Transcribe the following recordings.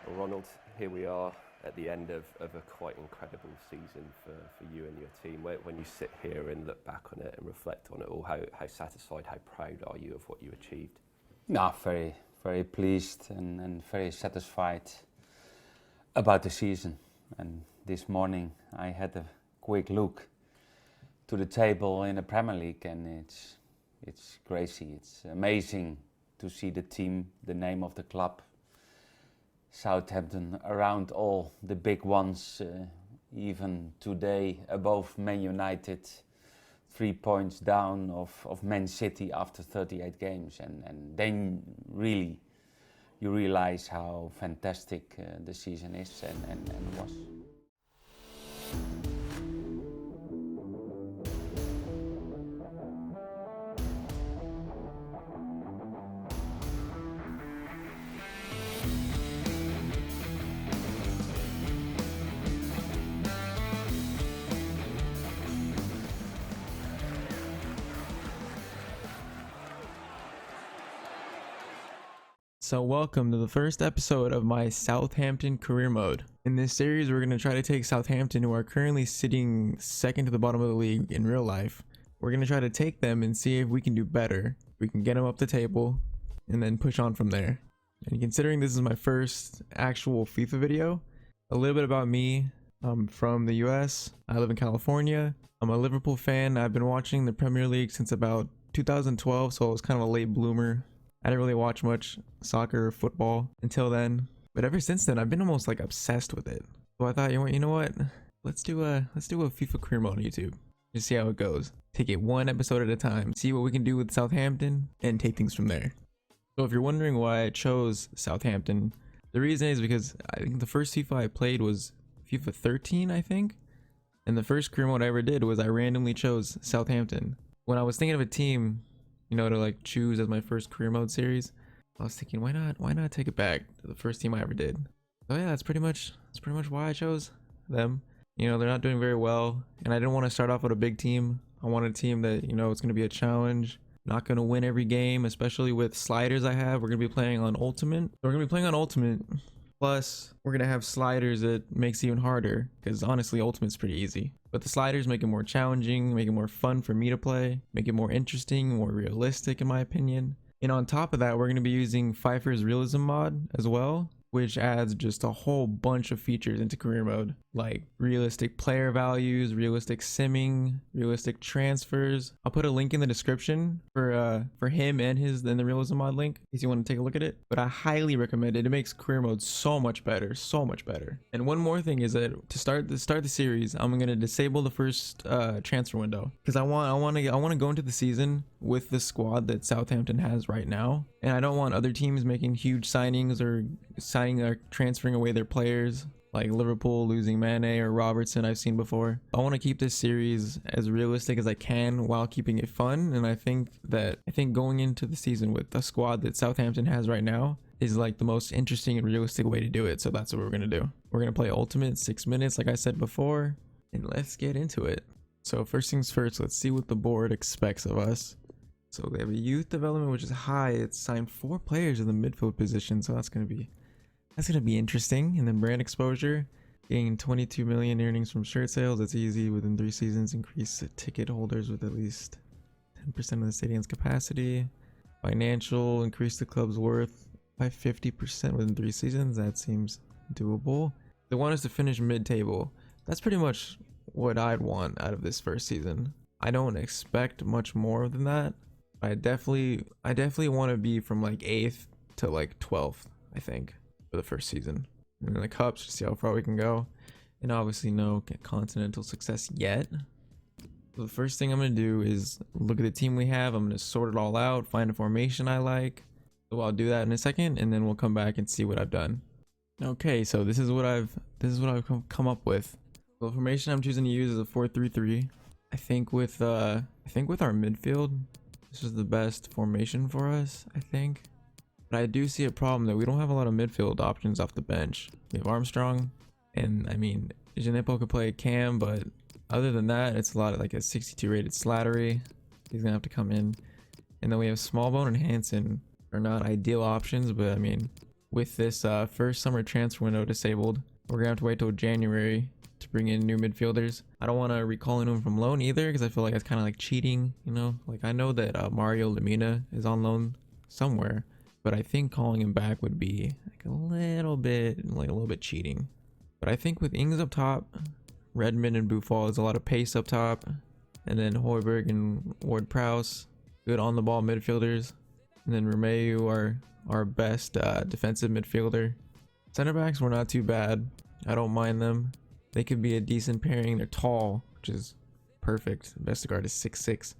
Well, Ronald, here we are at the end of a quite incredible season for you and your team. When you sit here and look back on it and reflect on it all, how satisfied, how proud are you of what you achieved? No, very, very pleased and very satisfied about the season. And this morning I had a quick look to the table in the Premier League, and it's crazy. It's amazing to see the team, the name of the club, Southampton, around all the big ones, even today above Man United, 3 points down of Man City after 38 games, and then really you realize how fantastic the season is and was. So welcome to the first episode of my Southampton Career Mode. In this series, we're going to try to take Southampton, who are currently sitting second to the bottom of the league in real life. We're going to try to take them and see if we can do better. We can get them up the table and then push on from there. And considering this is my first actual FIFA video, a little bit about me. I'm from the US. I live in California. I'm a Liverpool fan. I've been watching the Premier League since about 2012, so I was kind of a late bloomer. I didn't really watch much soccer or football until then, but ever since then I've been almost like obsessed with it. So I thought, you know what? Let's do a FIFA career mode on YouTube. Just see how it goes. Take it one episode at a time. See what we can do with Southampton and take things from there. So if you're wondering why I chose Southampton, the reason is because I think the first FIFA I played was FIFA 13, I think. And the first career mode I ever did was I randomly chose Southampton. When I was thinking of a team, to like choose as my first career mode series, I was thinking, why not take it back to the first team I ever did. So yeah, that's pretty much why I chose them. They're not doing very well, and I didn't want to start off with a big team. I want a team that, it's going to be a challenge, not going to win every game, especially with sliders I have. We're going to be playing on Ultimate. Plus, we're going to have sliders that makes it even harder, because honestly, Ultimate's pretty easy. But the sliders make it more challenging, make it more fun for me to play, make it more interesting, more realistic in my opinion. And on top of that, we're going to be using Pfeiffer's Realism mod as well, which adds just a whole bunch of features into career mode, like realistic player values, realistic simming, realistic transfers. I'll put a link in the description for him and the realism mod link in case you want to take a look at it. But I highly recommend it. It makes career mode so much better, so much better. And one more thing is that to start the series, I'm gonna disable the first transfer window, because I want to go into the season with the squad that Southampton has right now, and I don't want other teams making huge signings or transferring away their players, like Liverpool losing Mane or Robertson I've seen before. I want to keep this series as realistic as I can while keeping it fun, and I think going into the season with the squad that Southampton has right now is like the most interesting and realistic way to do it. So that's what we're going to do. We're going to play Ultimate 6 minutes like I said before, and let's get into it. So first things first, let's see what the board expects of us. So they have a youth development, which is high. It's signed 4 players in the midfield position, so that's going to be interesting. And then brand exposure, getting 22 million earnings from shirt sales. That's easy. Within 3 seasons, increase the ticket holders with at least 10% of the stadium's capacity. Financial, increase the club's worth by 50% within 3 seasons. That seems doable. They want us to finish mid-table. That's pretty much what I'd want out of this first season. I don't expect much more than that. I definitely want to be from like 8th to like 12th, I think, for the first season. And then the cups, just see how far we can go. And obviously no continental success yet. So the first thing I'm going to do is look at the team we have. I'm going to sort it all out, find a formation I like. So I'll do that in a second, and then we'll come back and see what I've done. Okay, so this is what I've come up with. So the formation I'm choosing to use is a 4-3-3. I think with our midfield, this is the best formation for us, I think. But I do see a problem that we don't have a lot of midfield options off the bench. We have Armstrong, and I mean, Janepo could play Cam, but other than that, it's a lot of like a 62 rated Slattery. He's gonna have to come in. And then we have Smallbone and Hansen are not ideal options, but I mean, with this first summer transfer window disabled, we're gonna have to wait till January to bring in new midfielders. I don't want to recall anyone from loan either, because I feel like that's kind of like cheating, you know? Like, I know that Mario Lemina is on loan somewhere, but I think calling him back would be like a little bit cheating. But I think with Ings up top, Redmond and Buffon is a lot of pace up top, and then Højbjerg and Ward-Prowse, good on the ball midfielders, and then Romeu are our best defensive midfielder. Center backs were not too bad. I don't mind them. They could be a decent pairing. They're tall, which is perfect. Vestergaard is 6'6".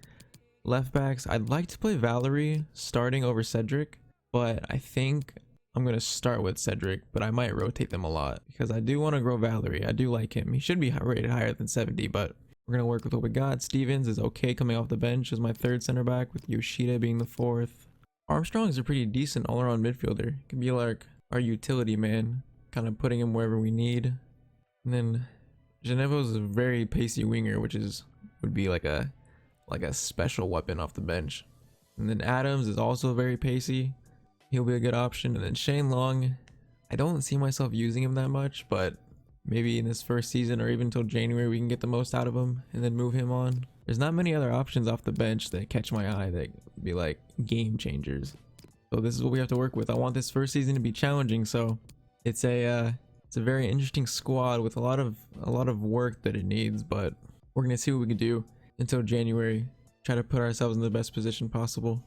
Left backs, I'd like to play Valerie starting over Cedric, but I think I'm going to start with Cedric, but I might rotate them a lot because I do want to grow Valerie. I do like him. He should be rated higher than 70, but we're going to work with what we got. Stevens is okay coming off the bench as my third center back, with Yoshida being the fourth. Armstrong is a pretty decent all-around midfielder. Could be like our utility man, kind of putting him wherever we need. And then Genevo is a very pacey winger, which would be like a special weapon off the bench. And then Adams is also very pacey. He'll be a good option. And then Shane Long, I don't see myself using him that much, but maybe in this first season or even until January we can get the most out of him and then move him on. There's not many other options off the bench that catch my eye that be like game changers. So this is what we have to work with. I want this first season to be challenging, so it's a very interesting squad with a lot of work that it needs, but we're gonna see what we can do until January. Try to put ourselves in the best position possible.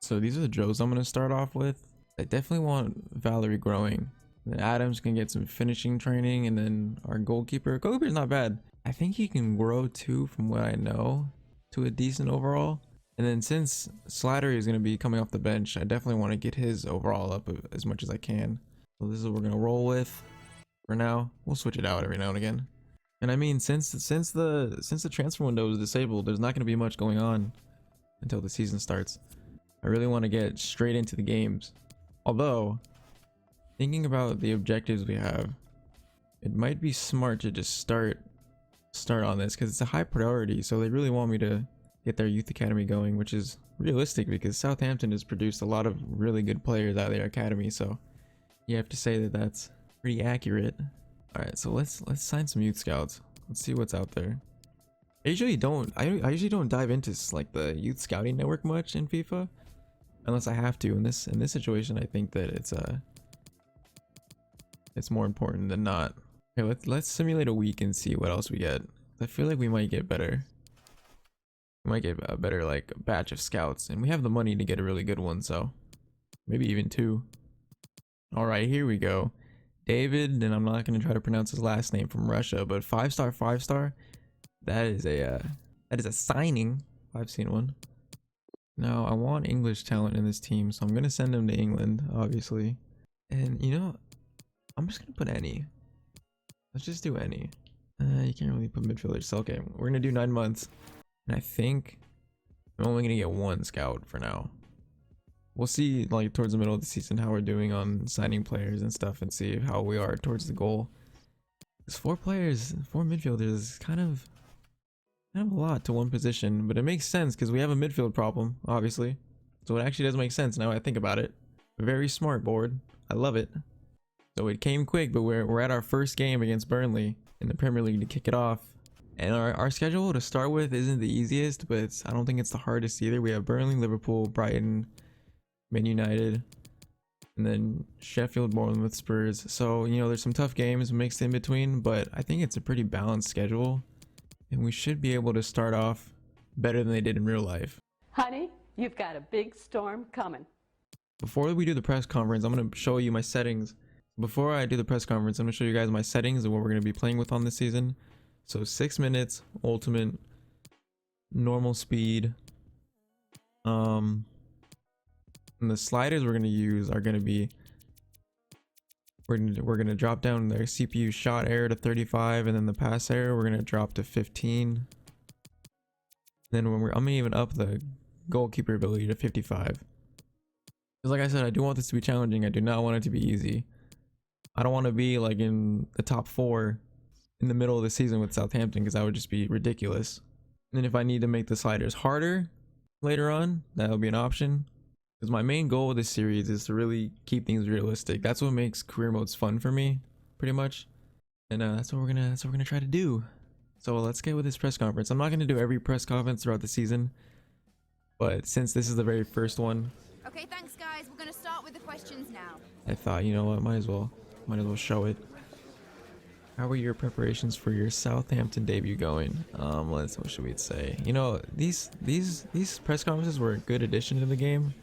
So these are the drills I'm gonna start off with. I definitely want Valerie growing. Then Adams can get some finishing training, and then our goalkeeper's not bad. I think he can grow too, from what I know, to a decent overall. And then since Slattery is gonna be coming off the bench, I definitely want to get his overall up as much as I can. So this is what we're gonna roll with for now. We'll switch it out every now and again. And I mean, since the transfer window is disabled, there's not going to be much going on until the season starts. I really want to get straight into the games. Although, thinking about the objectives we have, it might be smart to just start on this because it's a high priority. So they really want me to get their youth academy going, which is realistic because Southampton has produced a lot of really good players out of their academy. So you have to say that that's pretty accurate. All right, so let's sign some youth scouts. Let's see what's out there. I usually don't dive into like the youth scouting network much in FIFA unless I have to. In this situation, I think that it's more important than not. Okay, let's simulate a week and see what else we get. I feel like we might get better. We might get a better like batch of scouts, and we have the money to get a really good one, so maybe even two. All right, here we go. David, and I'm not going to try to pronounce his last name, from Russia, but 5-star. That is a signing. I've seen one. Now I want English talent in this team, so I'm going to send him to England, obviously. And you know, I'm just going to put any. Let's just do any. You can't really put midfielders, so okay, we're going to do 9 months. And I think I'm only going to get one scout for now. We'll see like towards the middle of the season how we're doing on signing players and stuff, and see how we are towards the goal. Because 4 midfielders is kind of a lot to one position, but it makes sense because we have a midfield problem, obviously. So it actually does make sense now I think about it. Very smart board. I love it. So it came quick, but we're at our first game against Burnley in the Premier League to kick it off. And our schedule to start with isn't the easiest, but I don't think it's the hardest either. We have Burnley, Liverpool, Brighton, Man United, and then Sheffield, Bournemouth, Spurs. So, you know, there's some tough games mixed in between, but I think it's a pretty balanced schedule, and we should be able to start off better than they did in real life. Honey, you've got a big storm coming. Before we do the press conference, I'm going to show you my settings. Before I do the press conference, I'm going to show you guys my settings and what we're going to be playing with on this season. So 6 minutes, ultimate, normal speed, and the sliders we're going to use are going to be, we're going to drop down their CPU shot error to 35, and then the pass error we're going to drop to 15. Then I'm going to even up the goalkeeper ability to 55. Because like I said, I do want this to be challenging. I do not want it to be easy. I don't want to be like in the top 4 in the middle of the season with Southampton, because that would just be ridiculous. And then if I need to make the sliders harder later on, that would be an option. Because my main goal with this series is to really keep things realistic. That's what makes career modes fun for me, pretty much. And that's what we're gonna try to do. So let's get with this press conference. I'm not gonna do every press conference throughout the season, but since this is the very first one, Okay, thanks guys. We're gonna start with the questions now. I thought, you know what, might as well show it. How are your preparations for your Southampton debut going? What should we say? You know, these press conferences were a good addition to the game.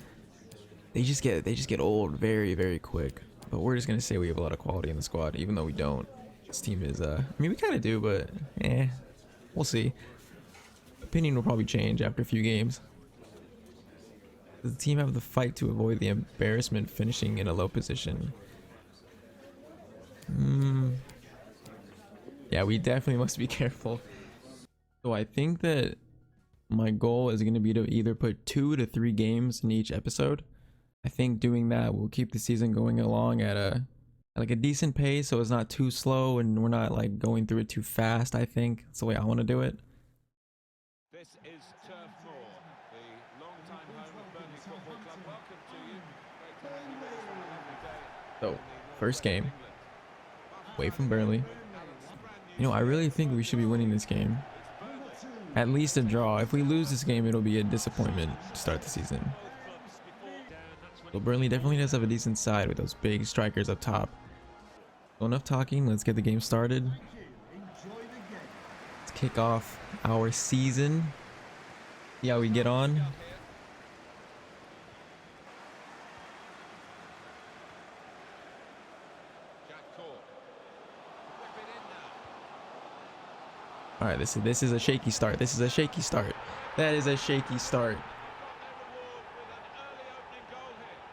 They just get old very, very quick. But we're just gonna say we have a lot of quality in the squad, even though we don't. This team is I mean, we kind of do, but we'll see. Opinion will probably change after a few games. Does the team have the fight to avoid the embarrassment finishing in a low position? Yeah, we definitely must be careful. So I think that my goal is going to be to either put 2 to 3 games in each episode. I think doing that will keep the season going along at a decent pace, so it's not too slow and we're not like going through it too fast. I think that's the way I want to do it. This is Turf Moor, the long-time home of Burnley Football Club. Welcome to you. Great to have you with us on a lovely day. So, first game, away from Burnley. You know, I really think we should be winning this game. At least a draw. If we lose this game, it'll be a disappointment to start the season. So Burnley definitely does have a decent side with those big strikers up top. So enough talking, let's get the game started. Let's kick off our season. See how we get on. All right, this is a shaky start. This is a shaky start. That is a shaky start.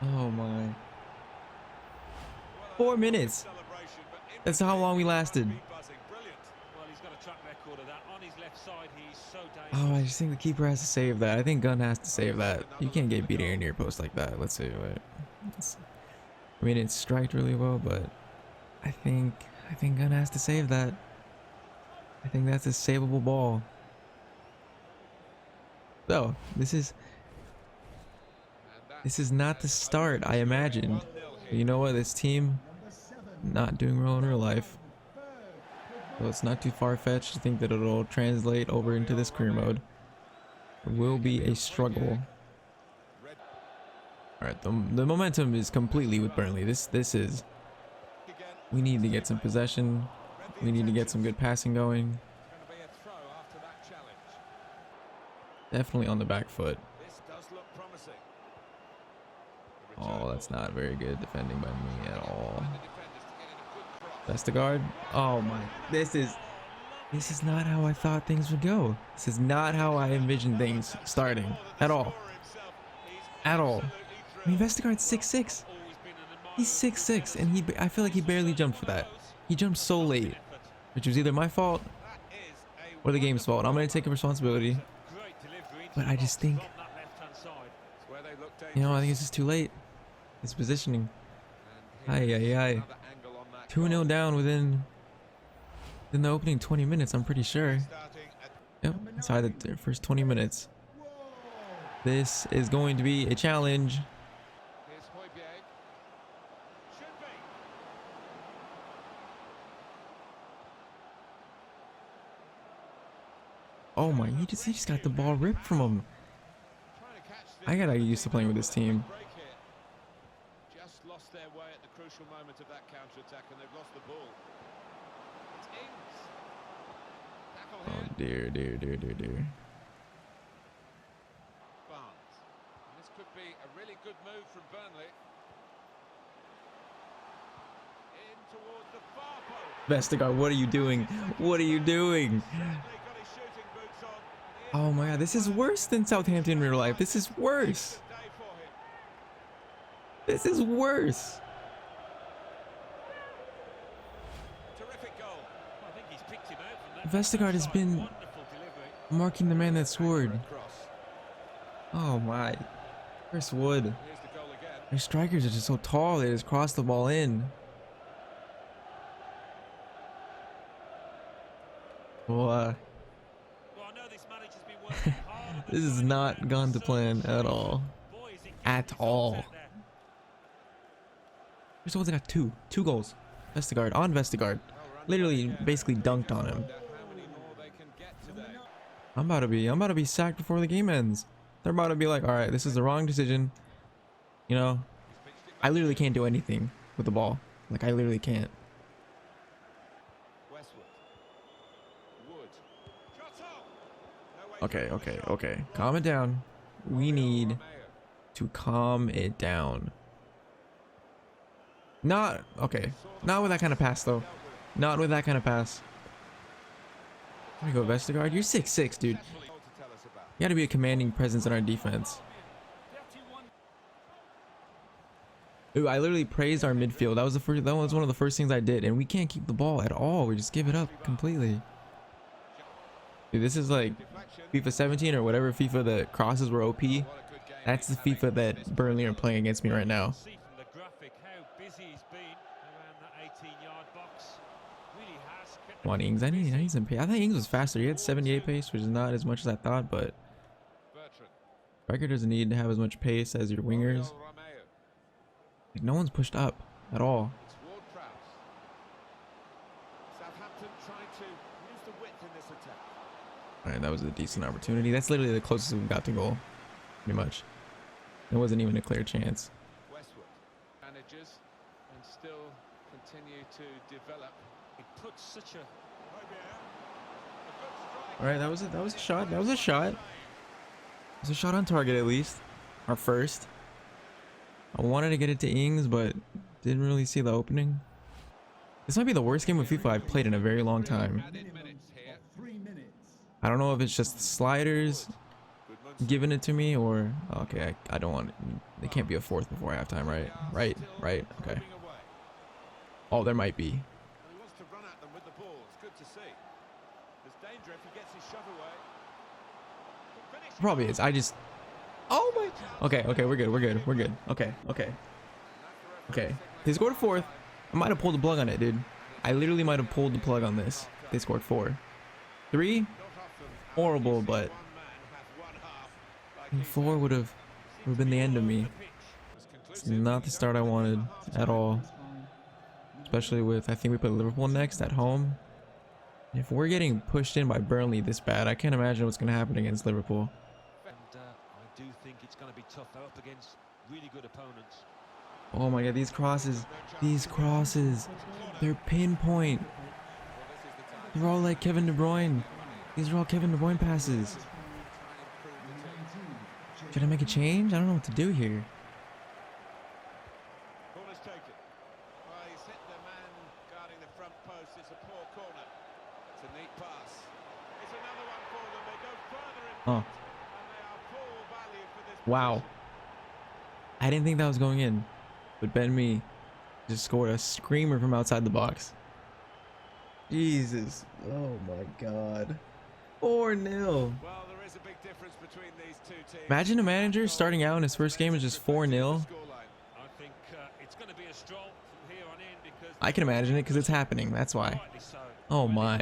Oh my. 4 minutes. That's how long we lasted. Oh, I just think the keeper has to save that. I think Gunn has to save that. You can't get beat in your post like that. Let's see. I mean, it striked really well, but I think Gunn has to save that. I think that's a savable ball. So this is not the start I imagined. But you know what? This team not doing well in real life. So it's not too far-fetched to think that it'll translate over into this career mode. It will be a struggle. All right, the momentum is completely with Burnley. This is. We need to get some possession. We need to get some good passing going. Definitely on the back foot. Oh, that's not very good defending by me at all. That's the guard. Oh my, this is not how I thought things would go. This is not how I envisioned things starting at all. At all. I mean, Vestergaard's 6'6". He's 6'6", and I feel like he barely jumped for that. He jumped so late, which was either my fault or the game's fault. I'm going to take responsibility. But I just think, you know, I think it's just too late. His positioning. Aye. 2-0 down within the opening 20 minutes, I'm pretty sure. Yep, inside the first 20 minutes. This is going to be a challenge. Oh my, he just got the ball ripped from him. I gotta get used to playing with this team. Just lost their way at the crucial moment of that counter-attack, and they've lost the ball. Oh dear. Barnes. And this could be a really good move from Burnley. In towards the far post. Vestergaard, what are you doing? What are you doing? Oh my god, this is worse than Southampton in real life. This is worse. This is worse. Vestergaard has been marking the man that scored. Oh my. Chris Wood. Their strikers are just so tall, they just cross the ball in. Well, this has not gone to plan at all. at all. There's the ones that got two goals. Vestergaard on Vestergaard, literally basically dunked on him. I'm about to be sacked before the game ends. They're about to be like, all right, this is the wrong decision. You know, I literally can't do anything with the ball. Like, I literally can't. Okay. Calm it down. We need to calm it down. Not with that kind of pass, though. Not with that kind of pass. There you go, Vestergaard. You're 6'6", dude. You gotta be a commanding presence in our defense. Ooh, I literally praised our midfield. That was one of the first things I did, and we can't keep the ball at all. We just give it up completely. Dude, this is like FIFA 17 or whatever FIFA the crosses were OP. That's the FIFA that Burnley are playing against me right now. Come on, Ings. I need some pace. I think Ings was faster. He had 78 pace, which is not as much as I thought, but Striker doesn't need to have as much pace as your wingers. Like, no one's pushed up at all. Alright, that was a decent opportunity. That's literally the closest we got to goal. Pretty much. It wasn't even a clear chance. Manages and still continue to develop. It puts such a Alright, that was a shot. That was a shot. It was a shot on target at least. Our first. I wanted to get it to Ings, but didn't really see the opening. This might be the worst game of FIFA I've played in a very long time. I don't know if it's just the sliders giving it to me or... Okay, I don't want it. They can't be a fourth before halftime, right? Right. Okay. Oh, there might be. He wants to run at them with the ball. It's good to see. There's danger if he gets his shove away. Probably is. I just... Oh my... Okay, we're good. Okay. They scored a fourth. I might have pulled the plug on it, dude. I literally might have pulled the plug on this. They scored 4. 3? Horrible, but 4 would have been the end of me. It's not the start I wanted at all. Especially with, I think we put Liverpool next at home. If we're getting pushed in by Burnley this bad, I can't imagine what's going to happen against Liverpool. And I do think it's going to be tough. They're up against really good opponents. Oh my god, these crosses, they're pinpoint. They're all like Kevin De Bruyne. These are all Kevin De Bruyne passes. Should I make a change? I don't know what to do here. Corner's taken. Well, he's hit the man guarding the front post. It's a poor corner. It's a neat pass. It's another one for them. They go further in front, and they are full value for this. Wow. I didn't think that was going in, but Ben Mee just scored a screamer from outside the box. Jesus. Oh my god. 4-0. Well, there is a big difference between these two teams. Imagine a manager starting out in his first game is just 4-0. I think it's going to be a stroll from here on in because I can imagine it because it's happening. That's why. Oh my.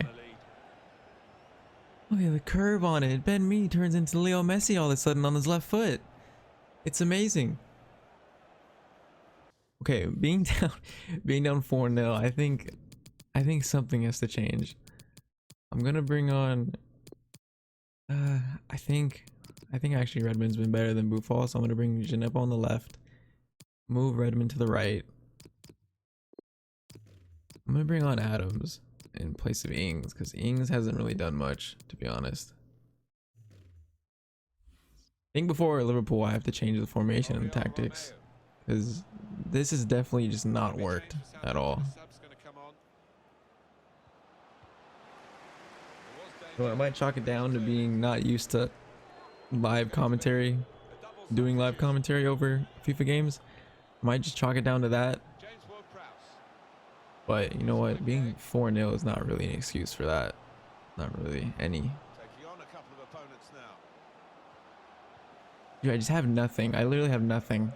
Look at the curve on it. Ben Mee turns into Leo Messi all of a sudden on his left foot. It's amazing. Okay, being down 4-0, I think something has to change. I'm gonna bring on I think actually Redmond's been better than Buffon, so I'm gonna bring Ginep on the left, move Redmond to the right. I'm gonna bring on Adams in place of Ings because Ings hasn't really done much, to be honest. I think before Liverpool I have to change the formation and the tactics because this has definitely just not worked at all. So I might chalk it down to being not used to live commentary, doing live commentary over FIFA games. I might just chalk it down to that. But you know what? Being 4-0 is not really an excuse for that. Not really any. Dude, I just have nothing. I literally have nothing.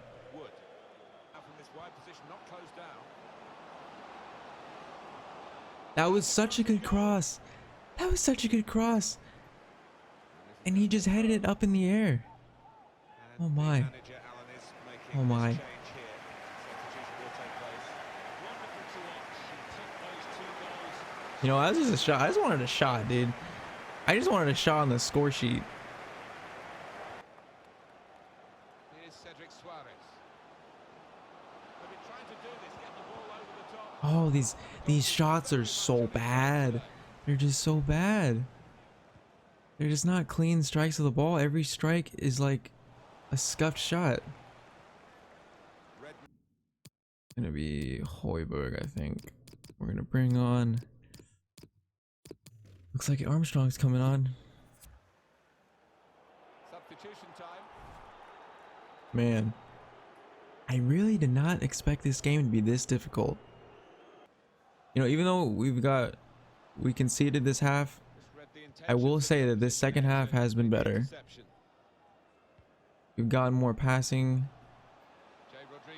That was such a good cross. That was such a good cross. And he just headed it up in the air. Oh my. Oh my. You know, that was just a shot. I just wanted a shot, dude. I just wanted a shot on the score sheet. Oh, these shots are so bad. They're just so bad. They're just not clean strikes of the ball. Every strike is like a scuffed shot. Gonna be Højbjerg, I think. We're gonna bring on. Looks like Armstrong's coming on. Substitution time. Man, I really did not expect this game to be this difficult. You know, even though we conceded this half, I will say that this second half has been better. We've gotten more passing.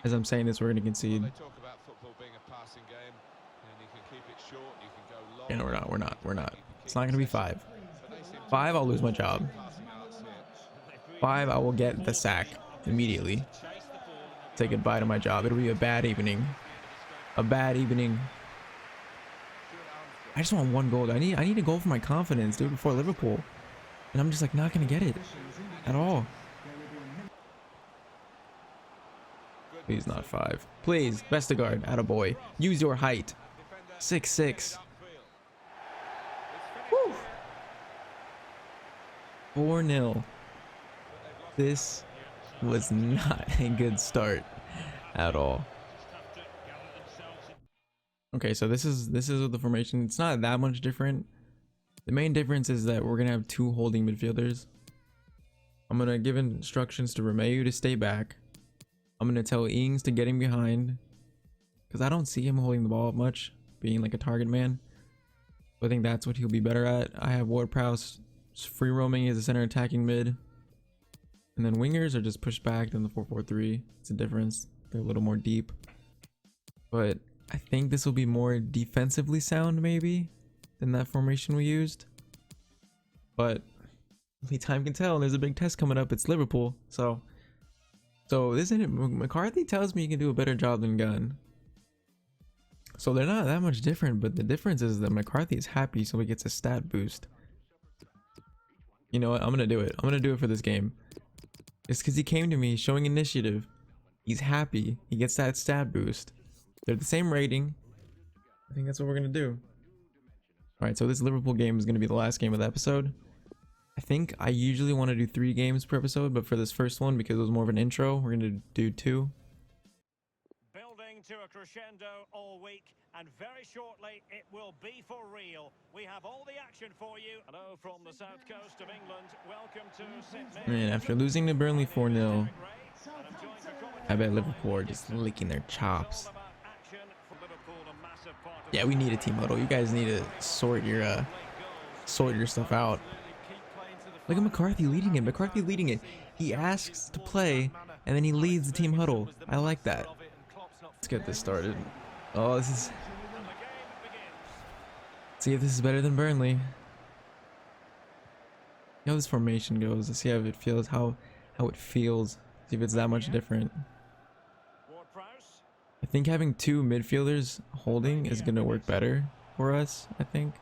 As I'm saying this, we're going to concede. They talk about football being a passing game, and you can keep it short, you can go long. And we're not. It's not going to be 5. 5, I'll lose my job. 5, I will get the sack immediately. Say goodbye to my job. It'll be a bad evening. A bad evening. I just want 1 goal. I need a goal for my confidence, dude, before Liverpool. And I'm just like not going to get it at all. Please not 5. Please, Vestergaard, attaboy. Use your height. 6'6". 4-0. This was not a good start at all. Okay, so this is the formation. It's not that much different. The main difference is that we're gonna have 2 holding midfielders. I'm gonna give instructions to Romeu to stay back. I'm gonna tell Ings to get him behind, because I don't see him holding the ball up much, being like a target man. So I think that's what he'll be better at. I have Ward-Prowse free roaming as a center attacking mid, and then wingers are just pushed back in the 4-4-3. It's a difference. They're a little more deep, but I think this will be more defensively sound maybe than that formation we used. But only time can tell, and there's a big test coming up. It's Liverpool, so this isn't it. McCarthy tells me he can do a better job than Gunn. So they're not that much different, but the difference is that McCarthy is happy, so he gets a stat boost. You know what? I'm gonna do it. I'm gonna do it for this game. It's because he came to me showing initiative. He's happy. He gets that stat boost. They're the same rating. I think that's what we're gonna do. All right, so this Liverpool game is gonna be the last game of the episode. I think I usually want to do 3 games per episode, but for this first one, because it was more of an intro, we're gonna do 2. Building to a crescendo all week, and very shortly it will be for real. We have all the action for you. Hello from the south coast of England. Welcome to St. Man, after losing to Burnley 4-0, I bet Liverpool are just licking their chops. Yeah, we need a team huddle. You guys need to sort your stuff out. Look at McCarthy leading it. McCarthy leading it. He asks to play, and then he leads the team huddle. I like that. Let's get this started. Oh, this is... See if this is better than Burnley. See how this formation goes. Let's see how it feels. How it feels. See if it's that much different. I think having 2 midfielders holding is gonna work better for us. I think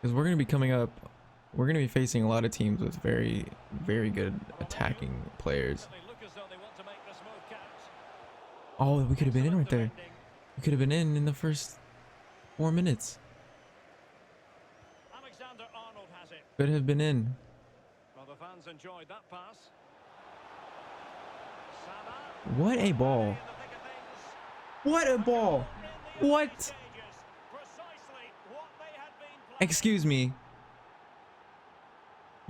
because we're gonna be coming up. We're gonna be facing a lot of teams with very, very good attacking players. Oh, we could have been in right there. We could have been in the first 4 minutes. Could have been in. What a ball. What a ball. What? Excuse me.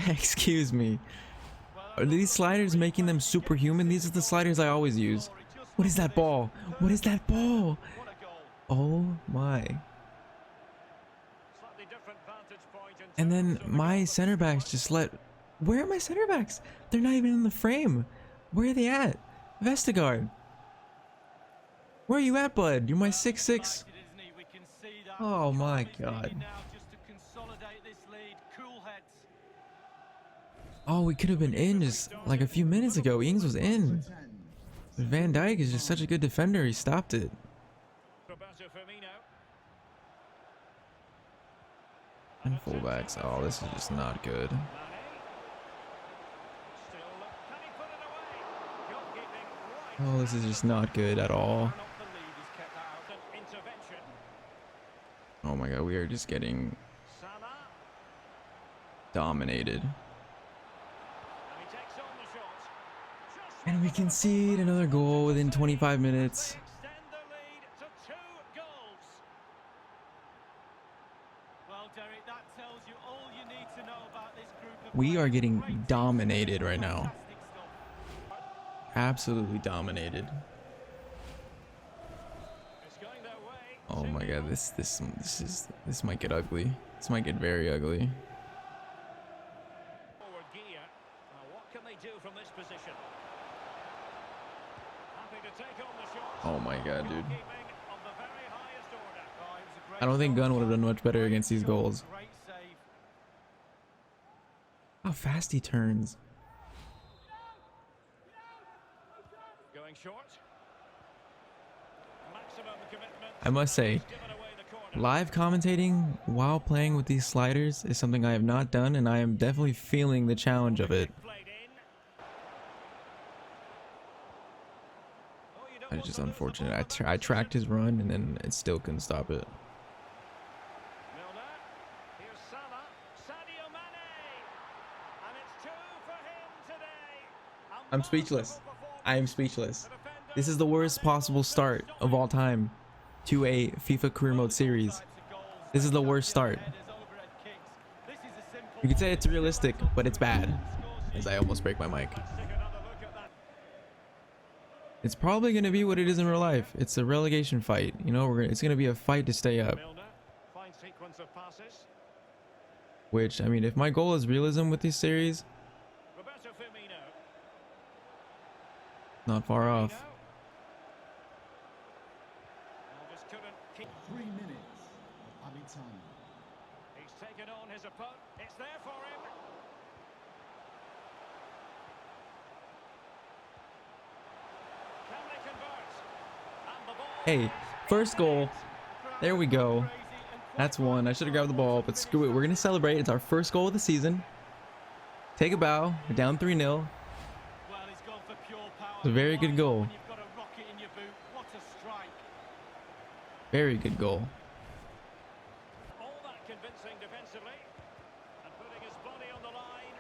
Excuse me. Are these sliders making them superhuman? These are the sliders I always use. What is that ball? What is that ball? Oh my. And then my center backs just let... Where are my center backs? They're not even in the frame. Where are they at? Vestergaard. Where are you at, bud? You're my 6'6". Oh my god. Oh, we could have been in just like a few minutes ago. Ings was in. But Van Dijk is just such a good defender. He stopped it. And fullbacks. Oh, this is just not good. Oh, this is just not good at all. Oh my god, we are just getting dominated. And we concede another goal within 25 minutes. We are getting dominated right now. Absolutely dominated. Oh my god, this might get ugly. This might get very ugly. Oh my god, dude. I don't think Gunn would have done much better against these goals. How fast he turns. I must say, live commentating while playing with these sliders is something I have not done, and I am definitely feeling the challenge of it. It's just unfortunate. I tracked his run and then it still couldn't stop it. I'm speechless. I am speechless. This is the worst possible start of all time to a FIFA Career Mode series. This is the worst start. You could say it's realistic, but it's bad. As I almost break my mic. It's probably going to be what it is in real life. It's a relegation fight. You know, it's going to be a fight to stay up. Which, I mean, if my goal is realism with this series, not far off. 3 minutes of added time. He's taken on his opponent. It's there for him. Can they convert? And the ball. Hey, first goal. There we go. That's one. I should have grabbed the ball, but screw it. We're going to celebrate. It's our first goal of the season. Take a bow. We're down 3-0. It's a very good goal. Very good goal. All that convincing defensively and putting his body on the line.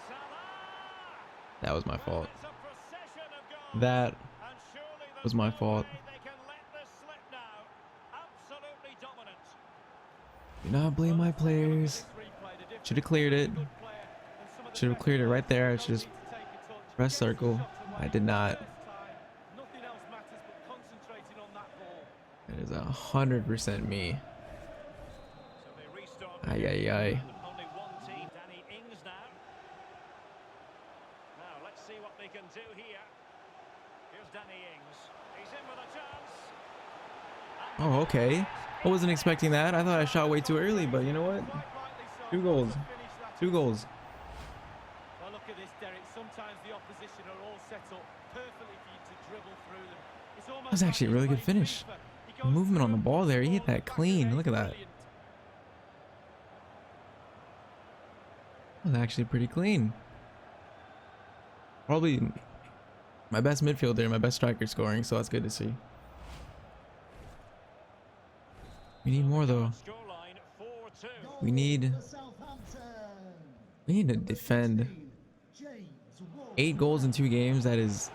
Salah! That was my fault. It's a procession of goals. That And surely there's was my no fault. way they can let this slip now. Absolutely dominant. Do not blame my players. Should have cleared it. Should have cleared it right there. I should just press circle. I did not. Nothing else matters but concentrating on that ball. It is 100% me. So they restart. Ay, ay, ay. Only one team. Danny Ings now. Now let's see what they can do here. Here's Danny Ings. He's in with a chance. Oh, okay. I wasn't expecting that. I thought I shot way too early, but you know what? 2 goals. 2 goals. Well, look at this, Derek. Sometimes the opposition are all set up perfectly for you to dribble through them. It's almost That was actually a really good finish. The movement on the ball there. He hit that clean. Look at that. That was actually pretty clean. Probably my best midfielder, my best striker scoring, so that's good to see. We need more though. Scoreline 4-2. We need to defend. 8 goals in 2 games. That is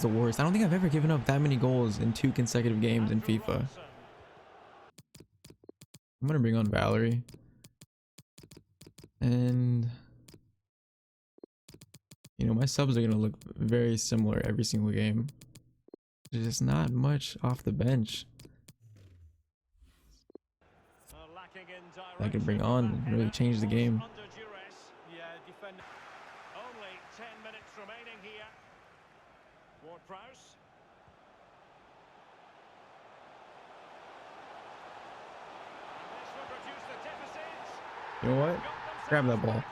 the worst. I don't think I've ever given up that many goals in 2 consecutive games in FIFA. I'm gonna bring on Valerie. And you know, my subs are gonna look very similar every single game. There's just not much off the bench I can bring on and really change the game. Only 10 minutes remaining here. Ward-Prowse. And this will reduce the deficit. You know what? Grab that ball.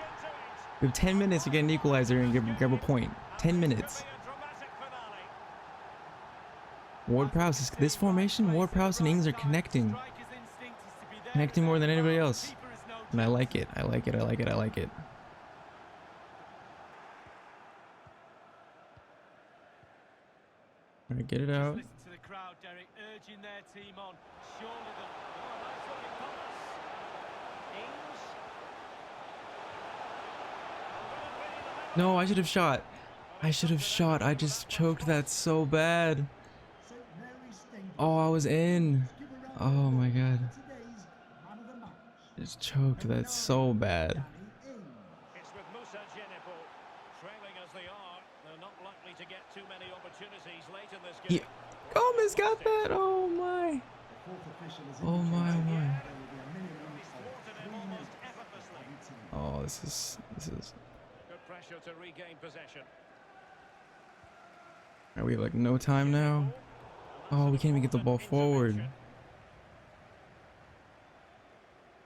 We have 10 minutes to get an equalizer and grab a point. 10 minutes. Ward-Prowse, this formation, Ward-Prowse and Ings are connecting. Connecting more than anybody else. And I like it. I like it. I like it. I like it. All right, get it out. Listen to the crowd, Derek, urging their team on. Surely nice looking pass. Ings. No, I should have shot. I should have shot. I just choked that so bad. Oh, I was in. Oh my god. Just choked that so bad. It's with Musa Jennifer. Trailing as they are, they're not likely to get too many opportunities late in this game. Gomez got that. Oh my. Oh my, oh my. Oh, this is. Good pressure to regain possession. Are we have like no time now? Oh, we can't even get the ball forward.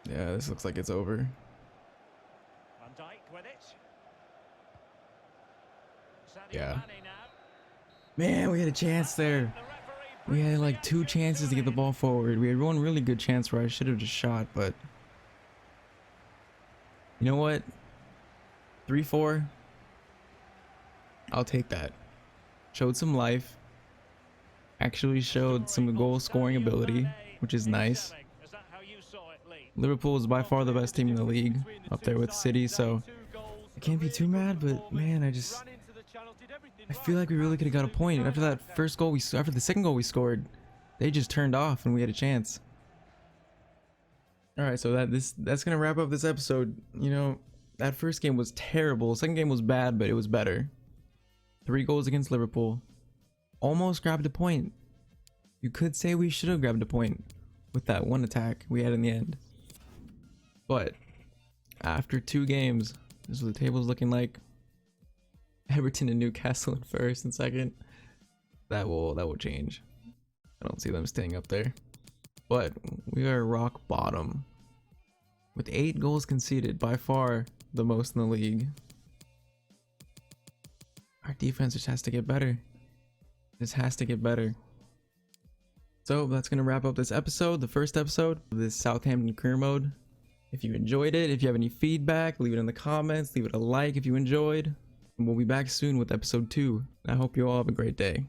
Yeah, this looks like it's over. Van Dijk with it. Sadio Yeah. Mane now. Man, we had a chance there. We had like 2 chances to get the ball forward. We had one really good chance where I should have just shot, but you know what? 3-4. I'll take that. Showed some life. Actually showed some goal scoring ability, which is nice. Is that how you saw it, Lee? Liverpool is by far the best team in the league, up there with City, so I can't be too mad, but man, I feel like we really could have got a point. After that first goal after the second goal we scored, they just turned off and we had a chance. All right, so that's gonna wrap up this episode. You know, that first game was terrible. Second game was bad, but it was better. 3 goals against Liverpool. Almost grabbed a point. You could say we should have grabbed a point with that one attack we had in the end. But after 2 games, this is what the table's looking like. Everton and Newcastle in first and second. That will change. I don't see them staying up there. But we are rock bottom. With 8 goals conceded, by far the most in the league. Our defense just has to get better. This has to get better. So that's going to wrap up this episode, the first episode of this Southampton Career Mode. If you enjoyed it, if you have any feedback, leave it in the comments, leave it a like if you enjoyed. And we'll be back soon with episode 2. I hope you all have a great day.